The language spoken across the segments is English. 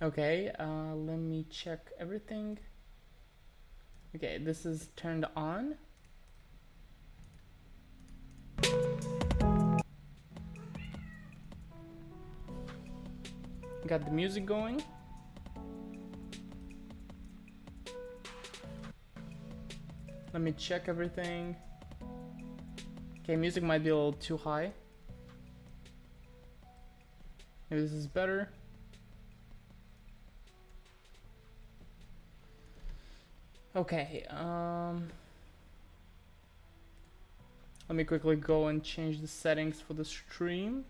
Okay, let me check everything. Okay, this is turned on. Got the music going. Let me check everything. Okay, music might be a little too high. Maybe this is better. Okay, let me quickly go and change the settings for the stream.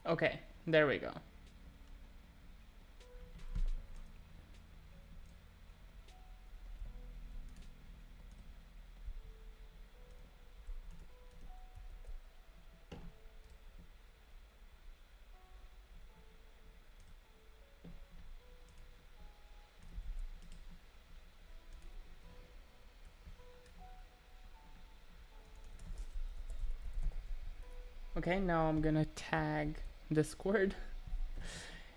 Okay, there we go. Okay, now I'm gonna tag Discord.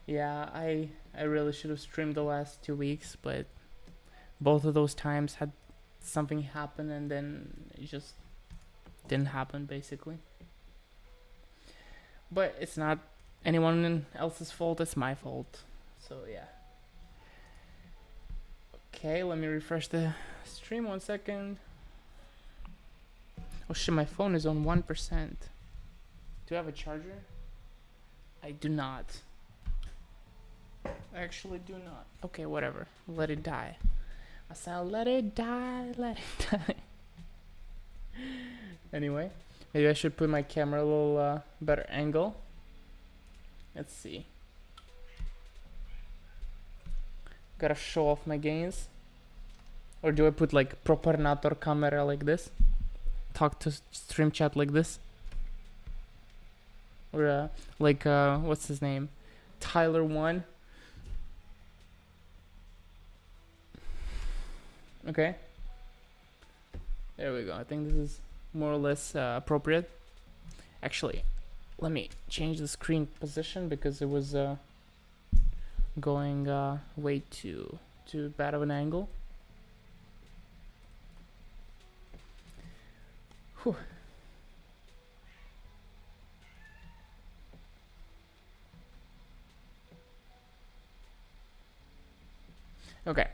Yeah, I really should have streamed the last 2 weeks, but both of those times had something happen and then it just didn't happen basically. But it's not anyone else's fault, it's my fault. So yeah. Okay, let me refresh the stream 1 second. Oh shit, my phone is on 1%. Do I have a charger? I do not. I actually do not. Okay, whatever. Let it die. I said, let it die, let it die. Anyway, maybe I should put my camera a little better angle. Let's see. Gotta show off my gains. Or do I put like propernator camera like this? Talk to stream chat like this? Or like what's his name? Tyler1. Okay. There we go. I think this is more or less appropriate. Actually, let me change the screen position because it was going way too bad of an angle. Whew. Okay.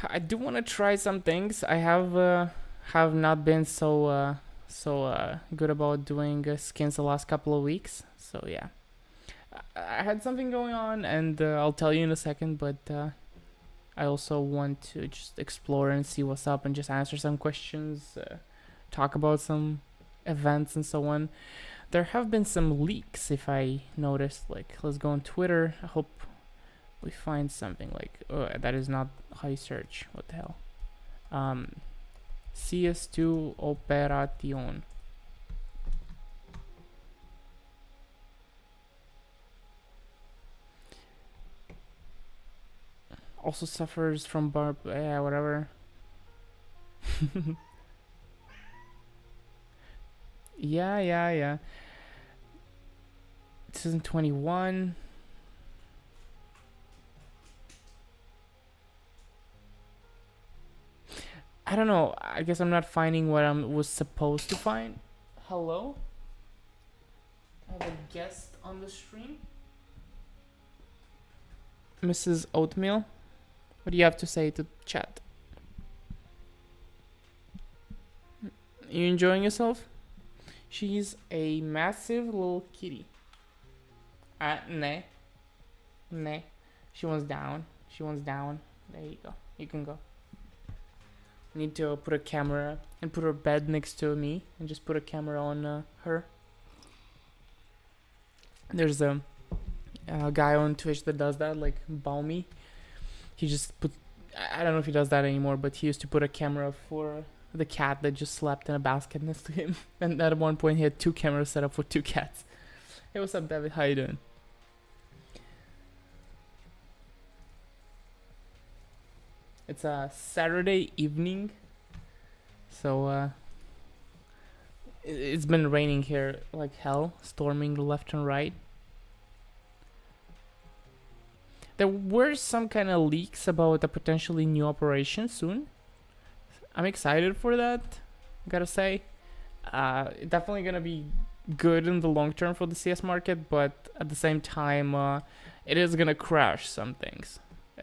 I do want to try some things. I have not been so good about doing skins the last couple of weeks. So yeah, I had something going on, and I'll tell you in a second. But I also want to just explore and see what's up, and just answer some questions, talk about some events and so on. There have been some leaks, if I noticed. Like, let's go on Twitter. I hope we find something like, oh, that is not how you search. What the hell? CS2 Operation. Also suffers from yeah, whatever. Yeah. 2021. I don't know. I guess I'm not finding what I was supposed to find. Hello? I have a guest on the stream. Mrs. Oatmeal. What do you have to say to chat? You enjoying yourself? She's a massive little kitty. Nah. She wants down. There you go. You can go. Need to put a camera and put her bed next to me and just put a camera on her. There's a guy on Twitch that does that, like Balmy. He just put I don't know if he does that anymore, but he used to put a camera for the cat that just slept in a basket next to him. And at one point, he had 2 cameras set up for 2 cats. Hey, what's up, David? How you doing? It's a Saturday evening, so it's been raining here like hell, storming left and right. There were some kind of leaks about a potentially new operation soon. I'm excited for that, gotta say. Definitely gonna be good in the long term for the CS market, but at the same time, it is gonna crash some things,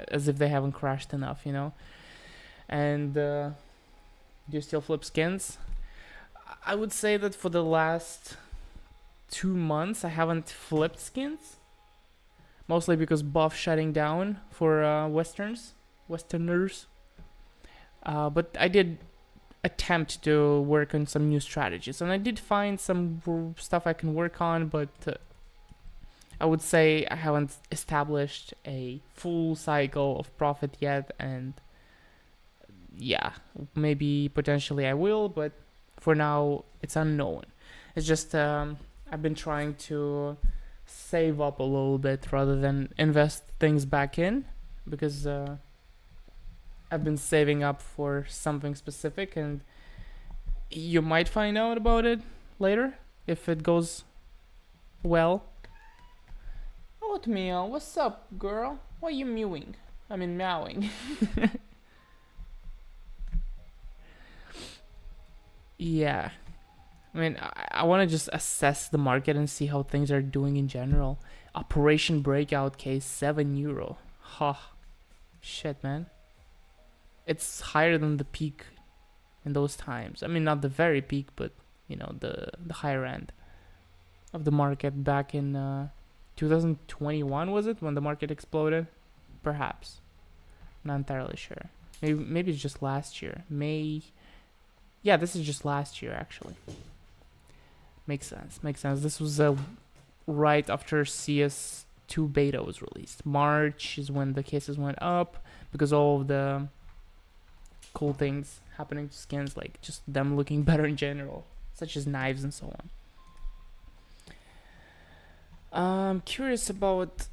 as if they haven't crashed enough, you know. And do you still flip skins? I would say that for the last 2 months, I haven't flipped skins. Mostly because buff shutting down for Westerners. But I did attempt to work on some new strategies, and I did find some stuff I can work on, but I would say I haven't established a full cycle of profit yet, and yeah, maybe potentially I will, but for now it's unknown. It's just I've been trying to save up a little bit rather than invest things back in, because I've been saving up for something specific, and you might find out about it later if it goes well. Oatmeal, what's up, girl? Why are you mewing? I mean meowing. Yeah. I mean, I want to just assess the market and see how things are doing in general. Operation Breakout case, €7. Ha. Shit, man. It's higher than the peak in those times. I mean, not the very peak, but, you know, the higher end of the market back in 2021, was it? When the market exploded? Perhaps. Not entirely sure. Maybe it's just last year. Yeah, this is just last year, actually. Makes sense. This was right after CS2 beta was released. March is when the cases went up, because all of the cool things happening to skins, like just them looking better in general, such as knives and so on. I'm curious about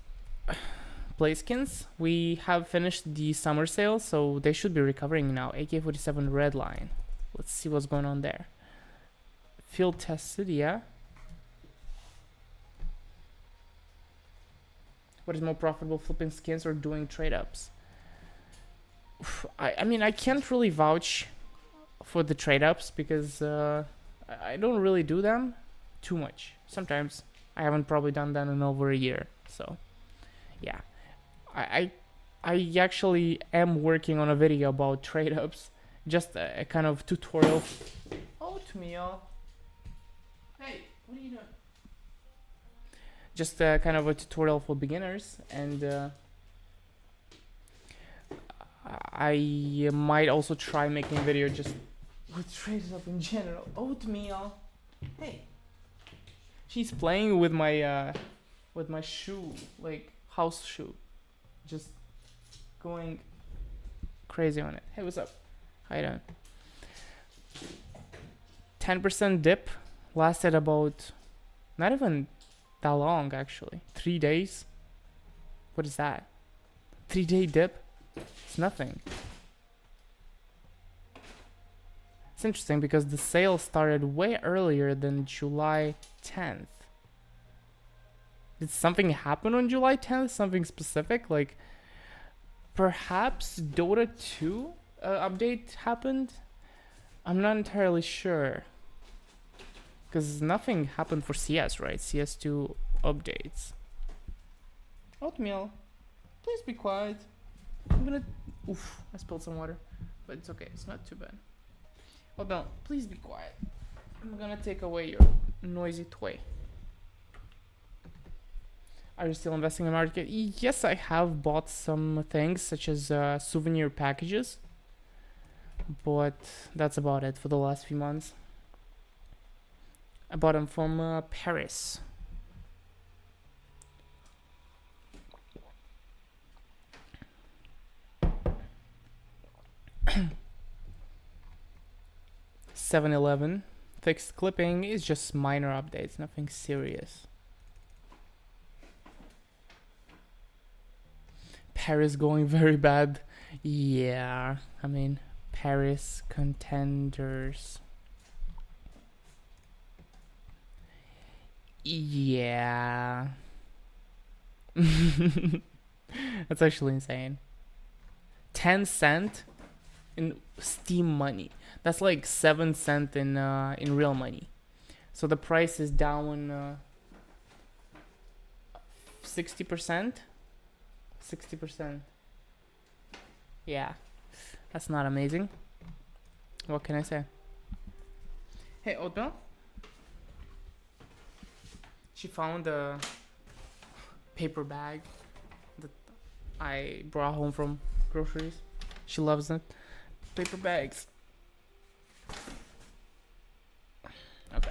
play skins. We have finished the summer sale, so they should be recovering now. AK-47 Redline. Let's see what's going on there. Field tested, yeah. What is more profitable, flipping skins or doing trade-ups? I mean, I can't really vouch for the trade-ups, because I don't really do them too much. Sometimes I haven't probably done that in over a year, so yeah. I actually am working on a video about trade-ups, just a kind of tutorial. Oatmeal. Hey, what are you doing? Just kind of a tutorial for beginners, and I might also try making a video just with trades up in general. Oatmeal. Hey. She's playing with my shoe, like house shoe. Just going crazy on it. Hey, what's up? How you doing? 10% dip lasted about not even that long, actually. 3 days. What is that? 3-day dip? It's nothing. It's interesting because the sale started way earlier than July 10th. Did something happen on July 10th? Something specific? Like, perhaps Dota 2 update happened? I'm not entirely sure. Because nothing happened for CS, right? CS2 updates. Oatmeal, please be quiet. I'm gonna... Oof, I spilled some water. But it's okay, it's not too bad. Oatmeal, please be quiet. I'm gonna take away your noisy toy. Are you still investing in market? Yes, I have bought some things, such as souvenir packages. But that's about it for the last few months. I bought them from Paris. 7-Eleven. Fixed clipping is just minor updates, nothing serious. Paris going very bad. Yeah, I mean, Paris contenders. Yeah. That's actually insane. 10 cent in Steam money. That's like 7 cent in real money. So the price is down 60%. 60%. Yeah. That's not amazing. What can I say? Hey, Oatmeal? She found a paper bag that I brought home from groceries. She loves it. Paper bags. Okay.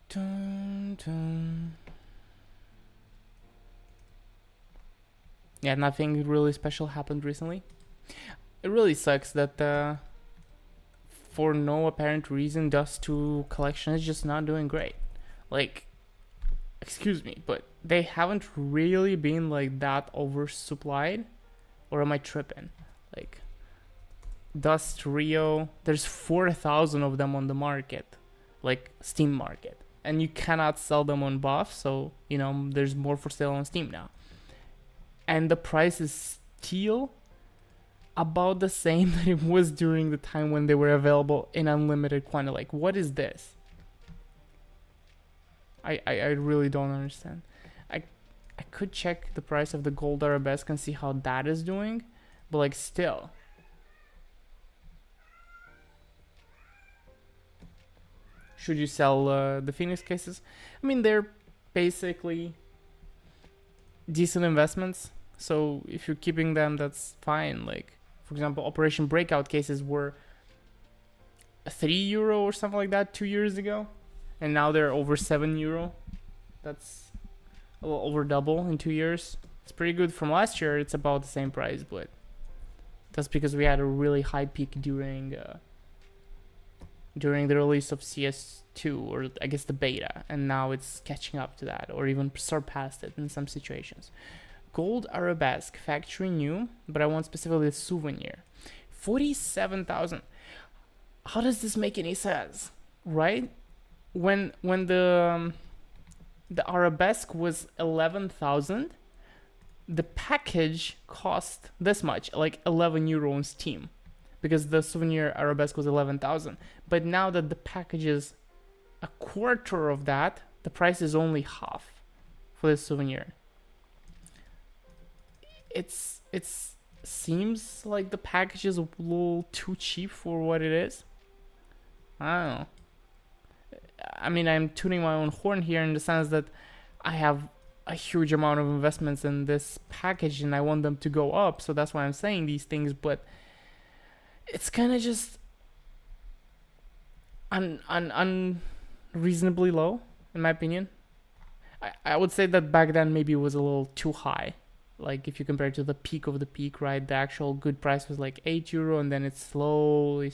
Dun, dun. Yeah, nothing really special happened recently. It really sucks that for no apparent reason, Dust 2 collection is just not doing great. Like, excuse me, but they haven't really been like that oversupplied, or am I tripping? Like, Dust Rio, there's 4,000 of them on the market, like Steam market, and you cannot sell them on Buff, so you know there's more for sale on Steam now, and the price is still about the same that it was during the time when they were available in unlimited quantity. Like, what is this? I really don't understand. I could check the price of the gold arabesque and see how that is doing, but like still. Should you sell the Phoenix cases? I mean, they're basically decent investments. So if you're keeping them, that's fine. Like, for example, Operation Breakout cases were €3 or something like that 2 years ago, and now they're over €7. That's a little over double in 2 years. It's pretty good. From last year, it's about the same price, but that's because we had a really high peak during the release of CS2, or I guess the beta, and now it's catching up to that, or even surpassed it in some situations. Gold arabesque, factory new, but I want specifically the souvenir. 47,000. How does this make any sense, right? When the arabesque was 11,000, the package cost this much, like €11 on Steam, because the souvenir arabesque was 11,000. But now that the package is a quarter of that, the price is only half for this souvenir. It seems like the package is a little too cheap for what it is. I don't know. I mean, I'm tooting my own horn here in the sense that I have a huge amount of investments in this package and I want them to go up, so that's why I'm saying these things, but it's kind of just unreasonably low, in my opinion. I would say that back then maybe it was a little too high. Like, if you compare it to the peak of the peak, right? The actual good price was like €8, and then it slowly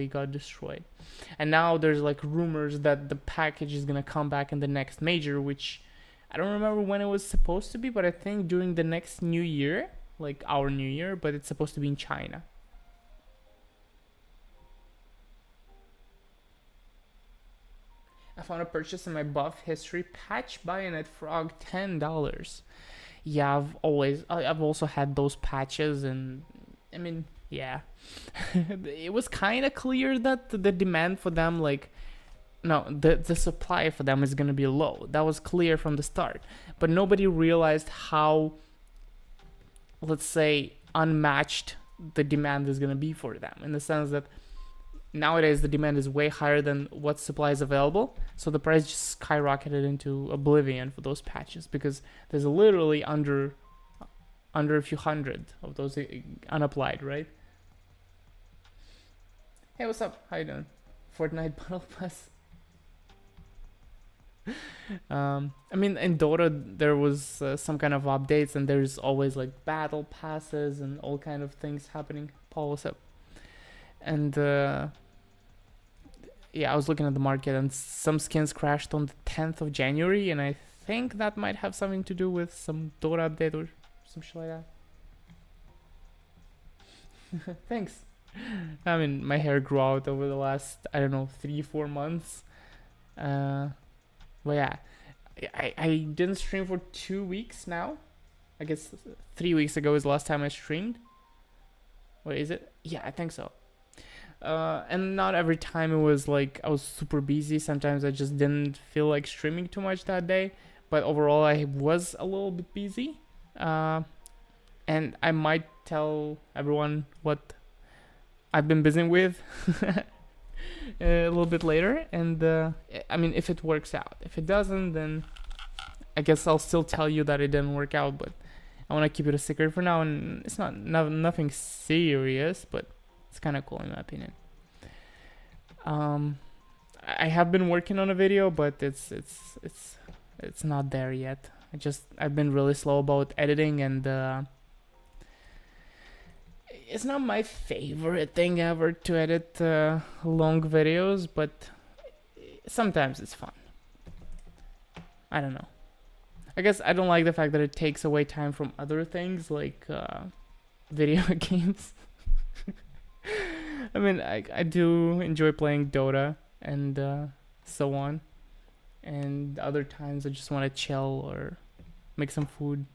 got destroyed. And now there's like rumors that the package is gonna come back in the next major, which I don't remember when it was supposed to be, but I think during the next new year, like our new year, but it's supposed to be in China. I found a purchase in my buff history, patch bayonet frog, $10. Yeah, I've also had those patches, and I mean, yeah, it was kind of clear that the demand for them, like, no, the supply for them is gonna be low. That was clear from the start, but nobody realized how, let's say, unmatched the demand is gonna be for them, in the sense that nowadays the demand is way higher than what supply is available, so the price just skyrocketed into oblivion for those patches, because there's literally under a few hundred of those unapplied, right? Hey, what's up? How you doing? Fortnite Battle Pass. I mean, in Dota there was some kind of updates, and there's always like battle passes and all kind of things happening. Paul, what's up? And yeah, I was looking at the market, and some skins crashed on the 10th of January, and I think that might have something to do with some Dota update or some shit like that. Thanks. I mean, my hair grew out over the last, I don't know, 3-4 months. But yeah, I didn't stream for 2 weeks now. I guess 3 weeks ago was the last time I streamed. What is it? Yeah, I think so. And not every time it was like I was super busy. Sometimes I just didn't feel like streaming too much that day. But overall, I was a little bit busy. And I might tell everyone what I've been busy with a little bit later. And I mean, if it works out. If it doesn't, then I guess I'll still tell you that it didn't work out. But I want to keep it a secret for now. And it's nothing serious, but it's kind of cool in my opinion. I have been working on a video, but it's not there yet. I've been really slow about editing, and it's not my favorite thing ever to edit long videos, but sometimes it's fun. I don't know. I guess I don't like the fact that it takes away time from other things like video games. I mean, I do enjoy playing Dota and so on. And other times I just want to chill or make some food.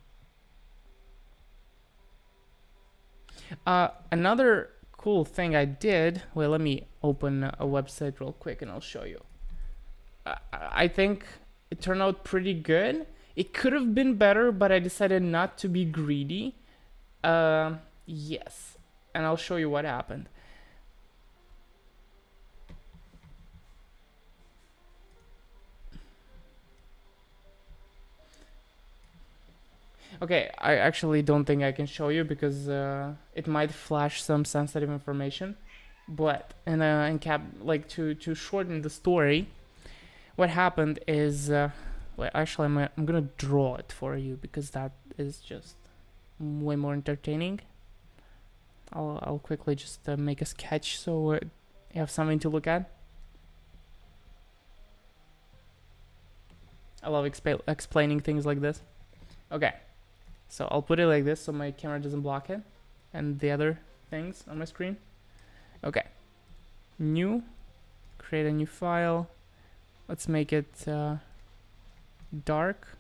Another cool thing I did, well, let me open a website real quick and I'll show you. I think it turned out pretty good. It could have been better, but I decided not to be greedy. Yes, and I'll show you what happened. Okay, I actually don't think I can show you because it might flash some sensitive information. But in cap, like to shorten the story, what happened is, well, actually I'm gonna draw it for you because that is just way more entertaining. I'll quickly just make a sketch so you have something to look at. I love explaining things like this. Okay. So I'll put it like this so my camera doesn't block it and the other things on my screen. Okay. New. Create a new file. Let's make it dark.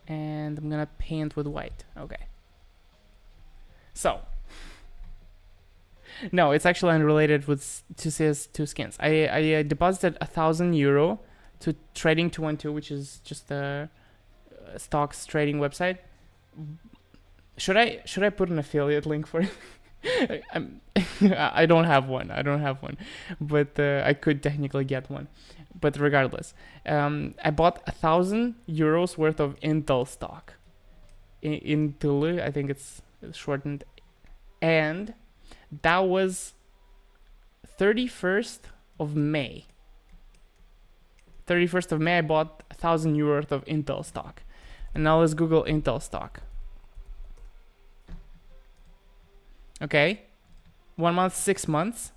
And I'm gonna paint with white. Okay. So. No, it's actually unrelated to CS2 skins. I deposited €1,000 to Trading212, which is just a stocks trading website. Should I put an affiliate link for it? I don't have one. But I could technically get one. But regardless, I bought €1,000 worth of Intel stock. Intel, I think it's shortened, and that was 31st of May. 31st of May, I bought €1,000 worth of Intel stock. And now let's Google Intel stock. Okay. 1 month, 6 months.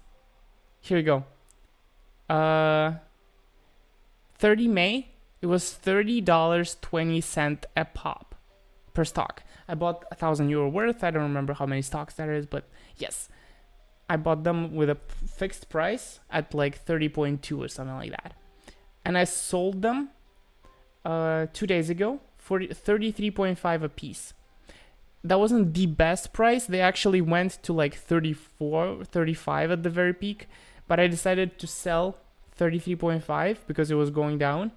Here we go. 30 May, it was $30.20 a pop per stock. I bought €1,000 worth. I don't remember how many stocks that is, but yes. I bought them with a fixed price at like 30.2 or something like that. And I sold them 2 days ago for 33.5 a piece. That wasn't the best price. They actually went to like 34, 35 at the very peak. But I decided to sell 33.5 because it was going down.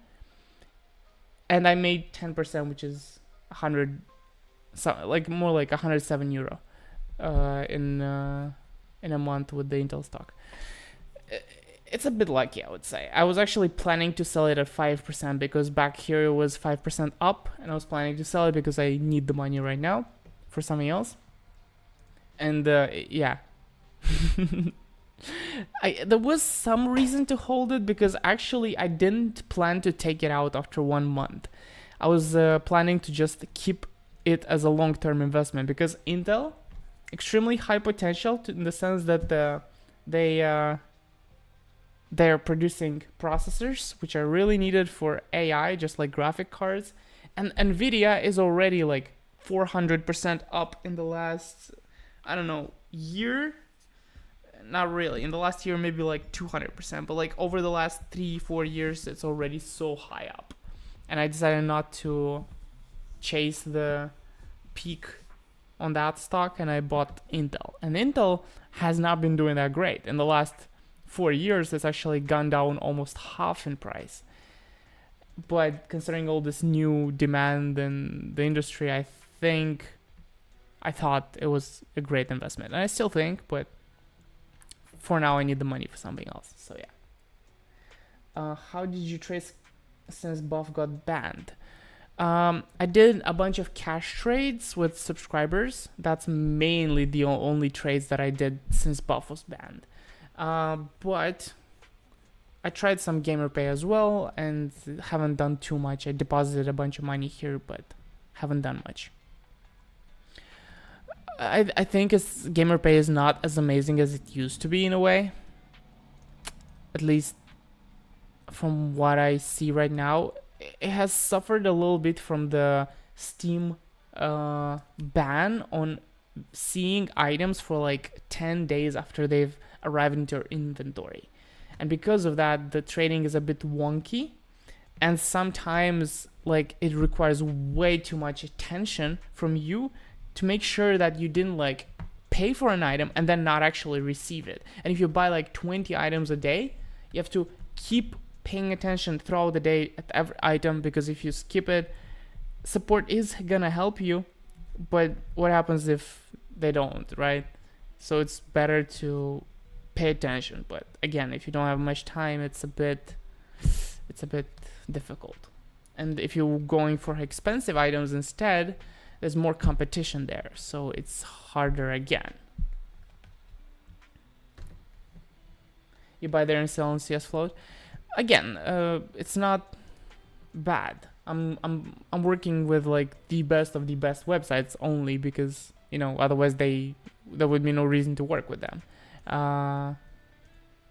And I made 10%, which is 100, so like more like €107 in a month with the Intel stock. It's a bit lucky, I would say. I was actually planning to sell it at 5% because back here it was 5% up, and I was planning to sell it because I need the money right now for something else. And yeah. There was some reason to hold it because actually I didn't plan to take it out after 1 month. I was planning to just keep it as a long-term investment because Intel, extremely high potential in the sense that they're producing processors which are really needed for AI, just like graphic cards, and Nvidia is already like 400% up in the last, I don't know, year. Not really. In the last year, maybe like 200%, but like over the last 3-4 years, it's already so high up. And I decided not to chase the peak on that stock, and I bought Intel. And Intel has not been doing that great. In the last 4 years, it's actually gone down almost half in price. But considering all this new demand in the industry, I thought it was a great investment. And I still think, but for now I need the money for something else. So yeah. How did you trace since Buff got banned? I did a bunch of cash trades with subscribers. That's mainly the only trades that I did since Buff was banned. But I tried some GamerPay as well and haven't done too much. I deposited a bunch of money here, but haven't done much. I think GamerPay is not as amazing as it used to be in a way. At least from what I see right now. It has suffered a little bit from the Steam ban on seeing items for like 10 days after they've arrived into your inventory. And because of that, the trading is a bit wonky. And sometimes like it requires way too much attention from you to make sure that you didn't like pay for an item and then not actually receive it. And if you buy like 20 items a day, you have to keep paying attention throughout the day at every item, because if you skip it, support is gonna help you, but what happens if they don't, right? So it's better to pay attention. But again, if you don't have much time, it's a bit difficult. And if you're going for expensive items instead, there's more competition there, so it's harder again. You buy there and sell on CS Float. Again, it's not bad. I'm working with like the best of the best websites only because, you know, otherwise there would be no reason to work with them.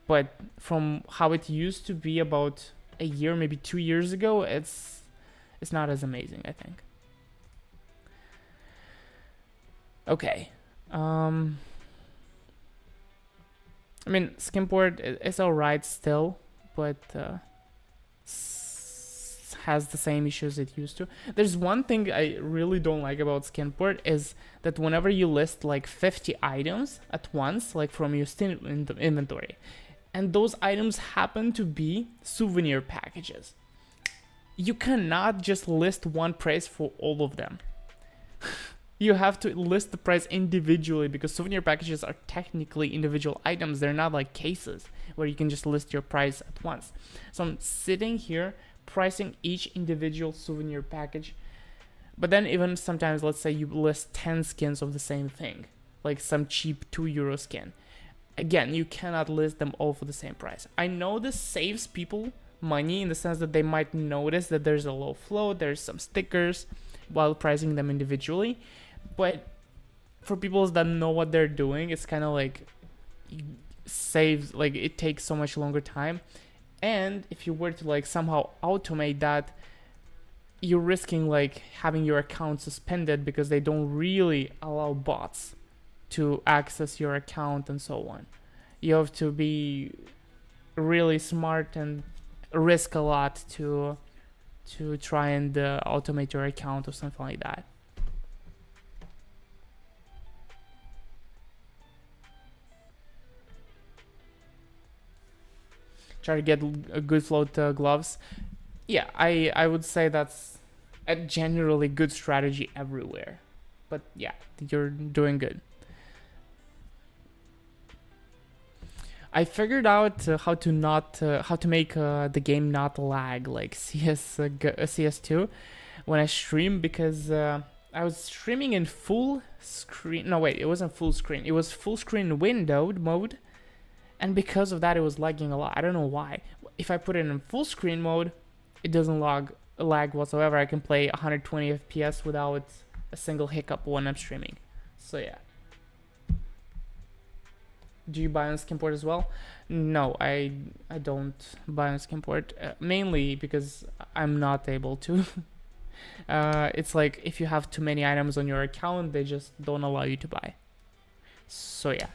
But from how it used to be about a year, maybe 2 years ago, it's not as amazing, I think. Okay. I mean, Skimport is alright still, but has the same issues it used to. There's one thing I really don't like about Skimport is that whenever you list like 50 items at once, like from your Steam inventory, and those items happen to be souvenir packages, you cannot just list one price for all of them. You have to list the price individually because souvenir packages are technically individual items. They're not like cases where you can just list your price at once. So I'm sitting here pricing each individual souvenir package. But then even sometimes, let's say you list 10 skins of the same thing, like some cheap €2 skin. Again, you cannot list them all for the same price. I know this saves people money in the sense that they might notice that there's a low float, there's some stickers while pricing them individually. But for people that know what they're doing, it's kind of like it takes so much longer time. And if you were to like somehow automate that, you're risking like having your account suspended because they don't really allow bots to access your account and so on. You have to be really smart and risk a lot to try and automate your account or something like that. Try to get a good float gloves. Yeah, I would say that's a generally good strategy everywhere. But yeah, you're doing good. I figured out how to make the game not lag like CS2 when I stream, because I was streaming in full screen. No wait, it wasn't full screen. It was full screen windowed mode, And because of that, it was lagging a lot. I don't know why. If I put it in full screen mode, it doesn't lag whatsoever. I can play 120 FPS without a single hiccup when I'm streaming. So yeah. Do you buy on Skimport as well? No, I don't buy on Skimport, mainly because I'm not able to. It's like if you have too many items on your account, they just don't allow you to buy. So yeah.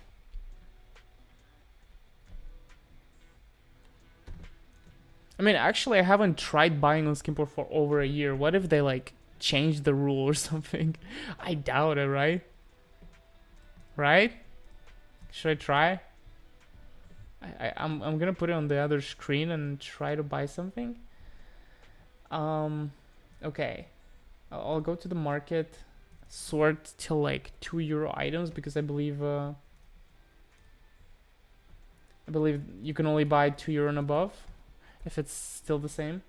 I mean, actually, I haven't tried buying on Skimport for over a year. What if they like change the rule or something? I doubt it, right? Right? Should I try? I'm gonna put it on the other screen and try to buy something. Okay. I'll go to the market, sort till like €2 items because I believe you can only buy €2 and above if it's still the same.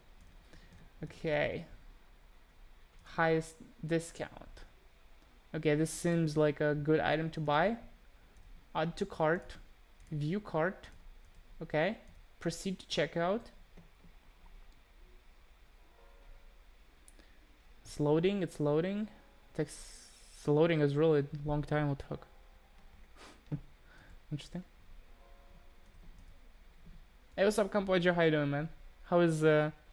Okay. Highest discount. Okay, this seems like a good item to buy. Add to cart. View cart. Okay. Proceed to checkout. It's loading. It's loading. It's loading is really a long time. What the fuck? Interesting. Hey, what's up, Campoja? How you doing, man? How is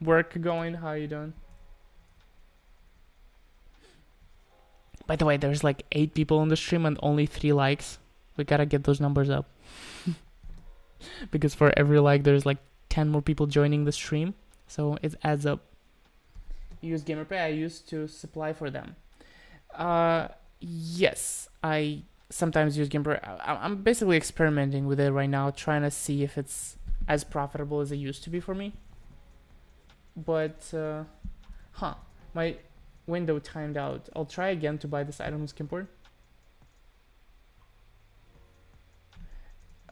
work going? How you doing? By the way, there's like 8 people on the stream and only 3 likes. We gotta get those numbers up. Because for every like, there's like 10 more people joining the stream. So it adds up. Use GamerPay. I used to supply for them. Yes, I sometimes use GamerPay. I'm basically experimenting with it right now, trying to see if it's as profitable as it used to be for me. But, my window timed out. I'll try again to buy this item on Skimport.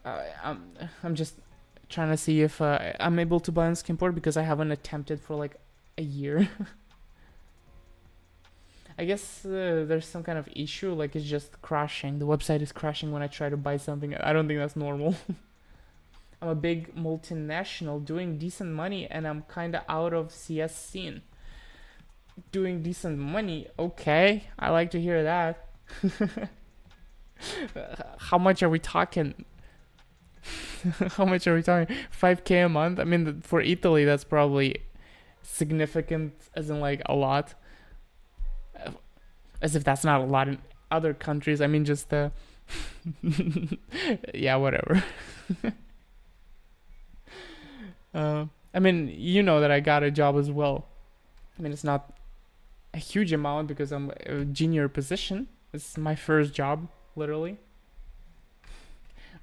I'm just trying to see if I'm able to buy on Skimport because I haven't attempted for like a year. I guess there's some kind of issue, like it's just crashing. The website is crashing when I try to buy something. I don't think that's normal. I'm a big multinational doing decent money and I'm kind of out of CS scene. Doing decent money, okay, I like to hear that. How much are we talking? How much are we talking? 5K a month? I mean, for Italy, that's probably significant, as in like a lot. As if that's not a lot in other countries. I mean, just yeah, whatever. I mean, you know that I got a job as well. I mean, it's not a huge amount because I'm a junior position. It's my first job, literally.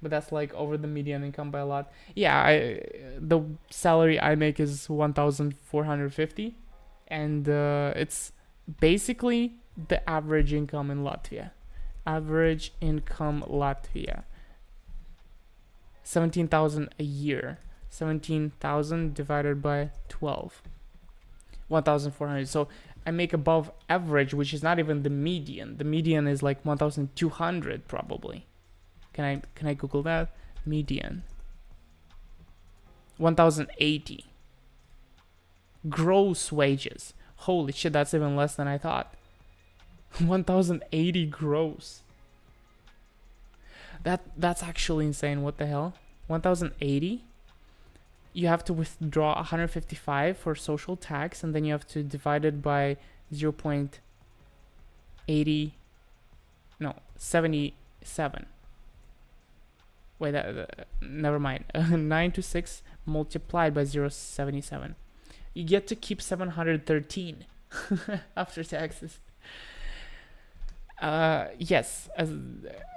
But that's like over the median income by a lot. Yeah, the salary I make is 1,450, and it's basically the average income in Latvia. Average income Latvia. 17,000 a year. 17,000 divided by 12. 1,400. So I make above average, which is not even the median. The median is like 1,200 probably. Can I Google that? Median. 1,080. Gross wages. Holy shit, that's even less than I thought. 1,080 gross. That's actually insane. What the hell? 1,080? You have to withdraw 155 for social tax, and then you have to divide it by 0.80. No, 77. Wait, never mind. 9 to 6 multiplied by 0.77. You get to keep 713 after taxes. Yes,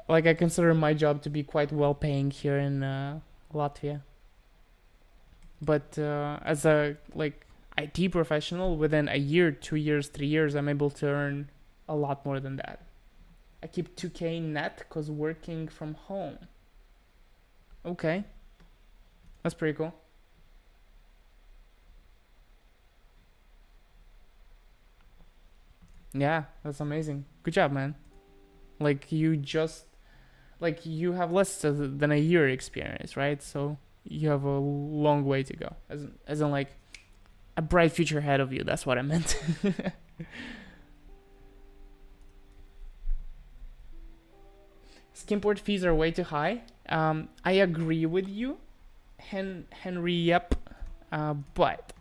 like I consider my job to be quite well paying here in Latvia. But as a like IT professional, within a year, 2 years, 3 years, I'm able to earn a lot more than that. I keep 2K net because working from home. Okay, that's pretty cool. Yeah, that's amazing. Good job, man. Like you just like you have less than a year experience, right? So you have a long way to go, as in like a bright future ahead of you. That's what I meant. Skin port fees are way too high. I agree with you, Henry. Yep, but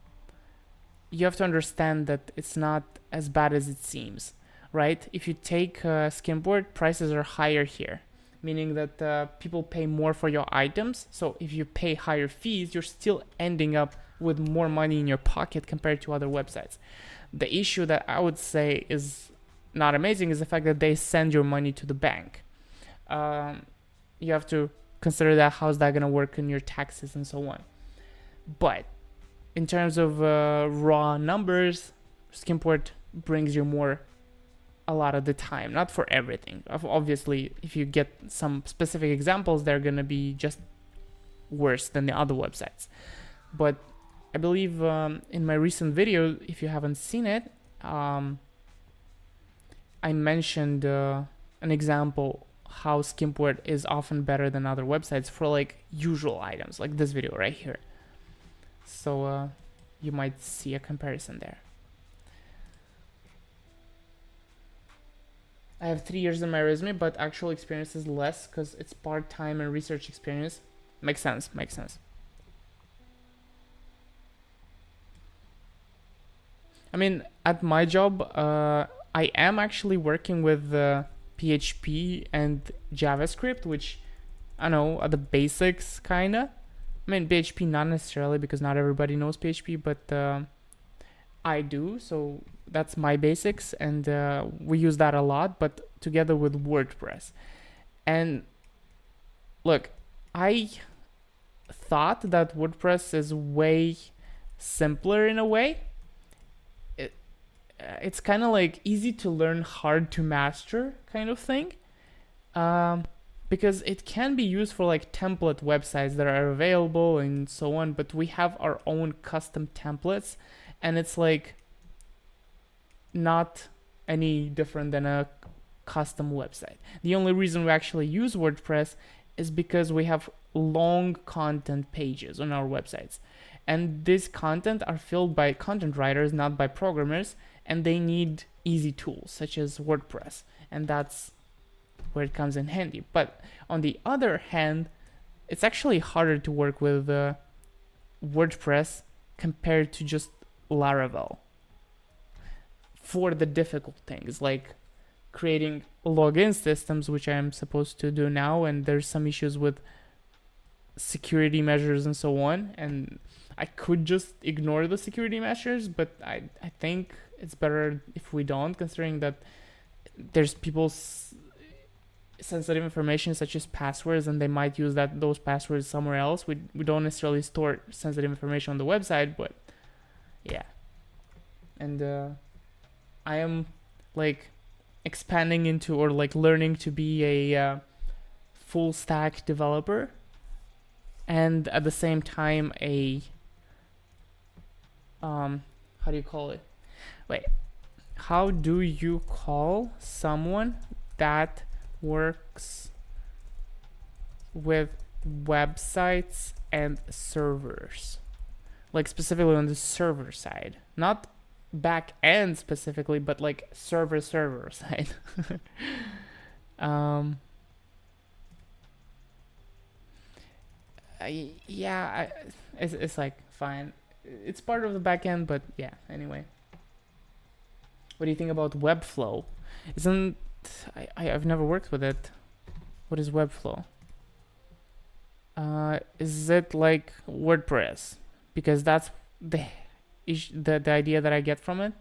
you have to understand that it's not as bad as it seems, right? If you take Skimboard, prices are higher here, meaning that people pay more for your items. So if you pay higher fees, you're still ending up with more money in your pocket compared to other websites. The issue that I would say is not amazing is the fact that they send your money to the bank. You have to consider that. How's that going to work in your taxes and so on? But in terms of raw numbers, Skimport brings you more a lot of the time, not for everything. Obviously, if you get some specific examples, they're going to be just worse than the other websites. But I believe in my recent video, if you haven't seen it, I mentioned an example how Skimport is often better than other websites for like usual items, like this video right here. So you might see a comparison there. I have 3 years in my resume, but actual experience is less because it's part-time and research experience. Makes sense, makes sense. I mean, at my job, I am actually working with PHP and JavaScript, which I know are the basics, kinda. I mean, PHP not necessarily, because not everybody knows PHP, but I do, so that's my basics, and we use that a lot, but together with WordPress. And look, I thought that WordPress is way simpler in a way. It's kind of like easy to learn, hard to master kind of thing, because it can be used for like template websites that are available and so on, but we have our own custom templates, and it's like not any different than a custom website. The only reason we actually use WordPress is because we have long content pages on our websites, and this content are filled by content writers, not by programmers, and they need easy tools such as WordPress, and that's where it comes in handy. But on the other hand, it's actually harder to work with WordPress compared to just Laravel for the difficult things like creating login systems, which I'm supposed to do now, and there's some issues with security measures and so on, and I could just ignore the security measures, but I think it's better if we don't, considering that there's people's sensitive information such as passwords, and they might use those passwords somewhere else. We don't necessarily store sensitive information on the website, but yeah. And I am like expanding into, or like learning to be a full stack developer, and at the same time a how do you call it? Wait, how do you call someone that works with websites and servers? Like specifically on the server side, not back end specifically, but like server side. It's like fine. It's part of the back end, but yeah. Anyway, what do you think about Webflow? I've never worked with it. What is Webflow? Is it like WordPress? Because that's the idea that I get from it.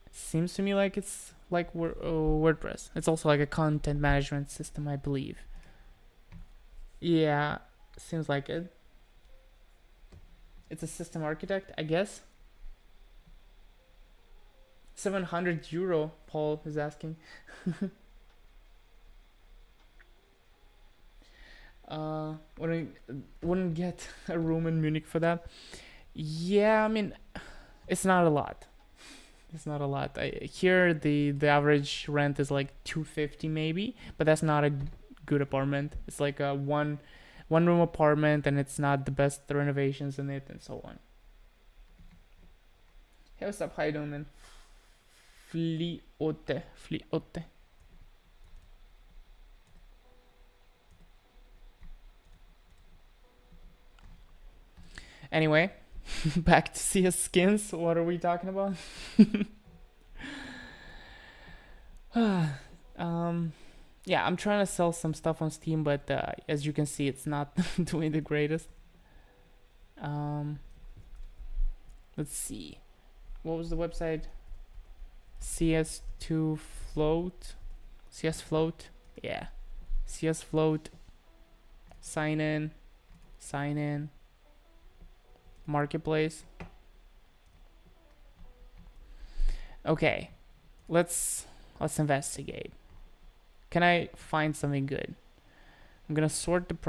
It seems to me like it's like WordPress. It's also like a content management system, I believe. Yeah, seems like it. It's a system architect, I guess. 700 euro, Paul is asking. Wouldn't get a room in Munich for that. Yeah, I mean, it's not a lot. It's not a lot. Here the average rent is like 250 maybe, but that's not a good apartment. It's like a one room apartment, and it's not the best renovations in it, and so on. Hey, what's up? How you doing, man? Fliote. Anyway, back to CS skins. What are we talking about? Yeah, I'm trying to sell some stuff on Steam, but as you can see, it's not doing the greatest. Let's see. What was the website? CS2 Float? CS Float? Yeah. CS Float. Sign in. Marketplace. Okay. Let's investigate. Can I find something good? I'm gonna sort the